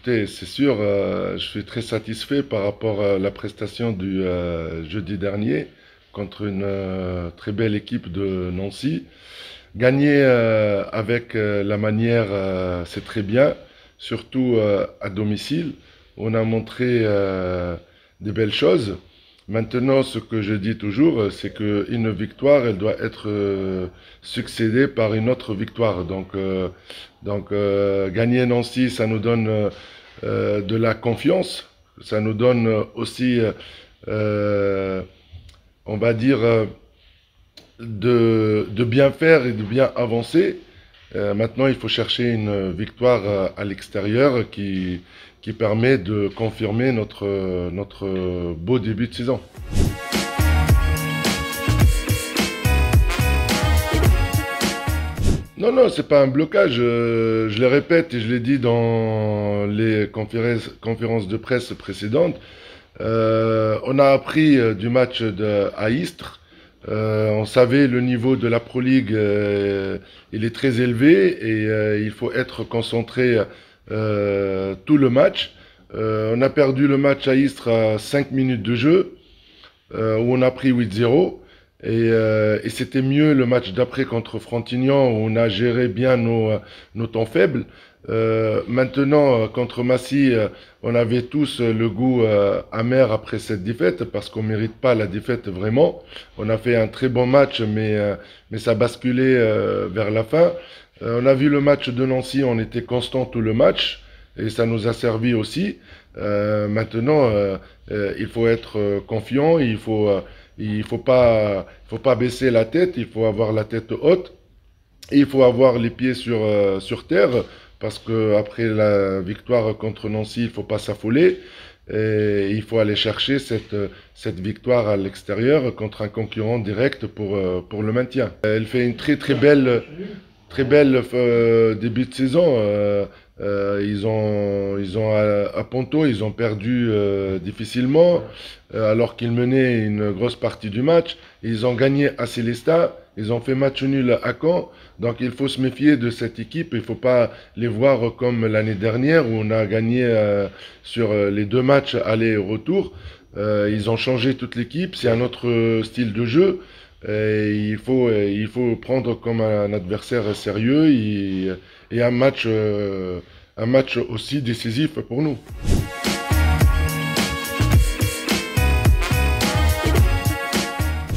Écoutez, c'est sûr, je suis très satisfait par rapport à la prestation du jeudi dernier contre une très belle équipe de Nancy. Gagner avec la manière, c'est très bien, surtout à domicile. On a montré des belles choses. Maintenant, ce que je dis toujours, c'est qu'une victoire, elle doit être succédée par une autre victoire. Gagner Nancy, ça nous donne de la confiance. Ça nous donne aussi, euh, on va dire, de bien faire et de bien avancer. Maintenant, il faut chercher une victoire à l'extérieur qui permet de confirmer notre beau début de saison. Non, non, c'est pas un blocage. Je le répète et je l'ai dit dans les conférences de presse précédentes. On a appris du match à Istres. On savait le niveau de la Pro League, il est très élevé et il faut être concentré tout le match. On a perdu le match à Istres à 5 minutes de jeu, où on a pris 8-0. Et c'était mieux le match d'après contre Frontignan, où on a géré bien nos temps faibles. Maintenant, contre Massy, on avait tous le goût amer après cette défaite, parce qu'on ne mérite pas la défaite vraiment. On a fait un très bon match, mais ça basculait vers la fin. On a vu le match de Nancy, on était constant tout le match, et ça nous a servi aussi. Maintenant, il faut être confiant, il faut pas baisser la tête, il faut avoir la tête haute, et il faut avoir les pieds sur terre, parce que après la victoire contre Nancy, il faut pas s'affoler, et il faut aller chercher cette victoire à l'extérieur contre un concurrent direct pour le maintien. Elle fait une très belle début de saison. Ils ont à Ponto, ils ont perdu difficilement, alors qu'ils menaient une grosse partie du match. Ils ont gagné à Célestat, ils ont fait match nul à Caen. Donc il faut se méfier de cette équipe. Il ne faut pas les voir comme l'année dernière où on a gagné sur les deux matchs aller et retour. Ils ont changé toute l'équipe, c'est un autre style de jeu. Et il faut prendre comme un adversaire sérieux et un match aussi décisif pour nous.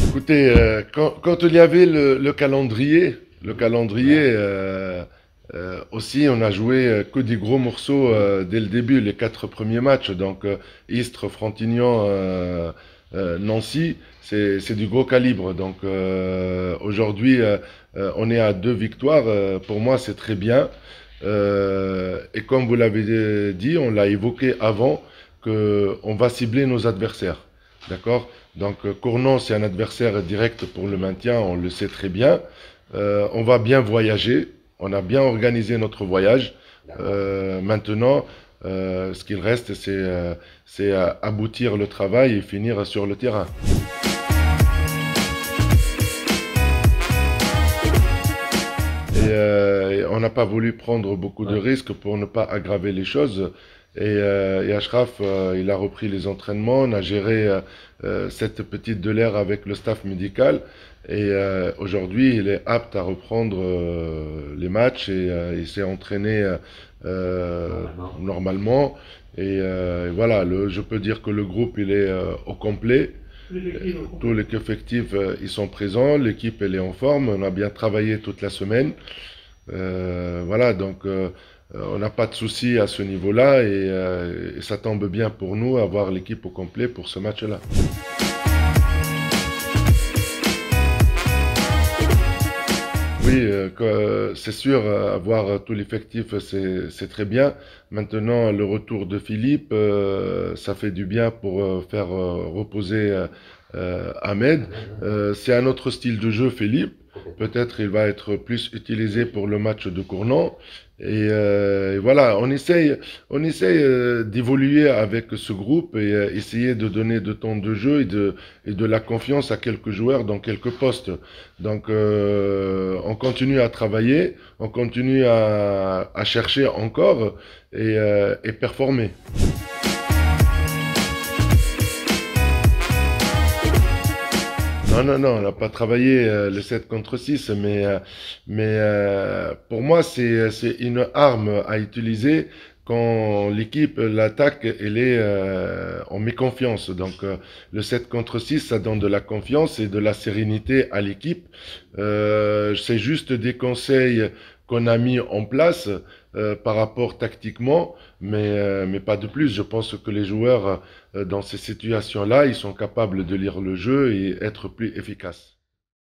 Écoutez, quand il y avait le calendrier aussi, on a joué que des gros morceaux dès le début, les 4 premiers matchs. Donc Istres, Frontignan, Nancy, c'est du gros calibre. Donc aujourd'hui, on est à 2 victoires. Pour moi, c'est très bien. Et comme vous l'avez dit, on l'a évoqué avant, qu'on va cibler nos adversaires. D'accord? Donc Cournon, c'est un adversaire direct pour le maintien, on le sait très bien. On va bien voyager, on a bien organisé notre voyage. Maintenant, ce qu'il reste, c'est aboutir le travail et finir sur le terrain. Et on n'a pas voulu prendre beaucoup de risques pour ne pas aggraver les choses. Et Achraf, il a repris les entraînements, on a géré cette petite de l'air avec le staff médical. Et aujourd'hui, il est apte à reprendre les matchs et il s'est entraîné normalement. Et voilà, je peux dire que le groupe, il est au complet. Tous les effectifs, ils sont présents, l'équipe, elle est en forme, on a bien travaillé toute la semaine. Voilà, donc on n'a pas de soucis à ce niveau-là et ça tombe bien pour nous avoir l'équipe au complet pour ce match-là. Oui, c'est sûr, avoir tout l'effectif, c'est très bien. Maintenant, le retour de Philippe, ça fait du bien pour faire reposer Ahmed. C'est un autre style de jeu, Philippe. Peut-être il va être plus utilisé pour le match de Cournon. Et voilà, on essaye d'évoluer avec ce groupe et essayer de donner de temps de jeu et de la confiance à quelques joueurs dans quelques postes. Donc on continue à travailler, on continue à chercher encore et performer. Non, non, non, on n'a pas travaillé le 7 contre 6, mais pour moi, c'est une arme à utiliser quand l'équipe, l'attaque, elle est en méconfiance. Donc, le 7 contre 6, ça donne de la confiance et de la sérénité à l'équipe. C'est juste des conseils qu'on a mis en place par rapport tactiquement, mais pas de plus. Je pense que les joueurs dans ces situations-là, ils sont capables de lire le jeu et être plus efficaces.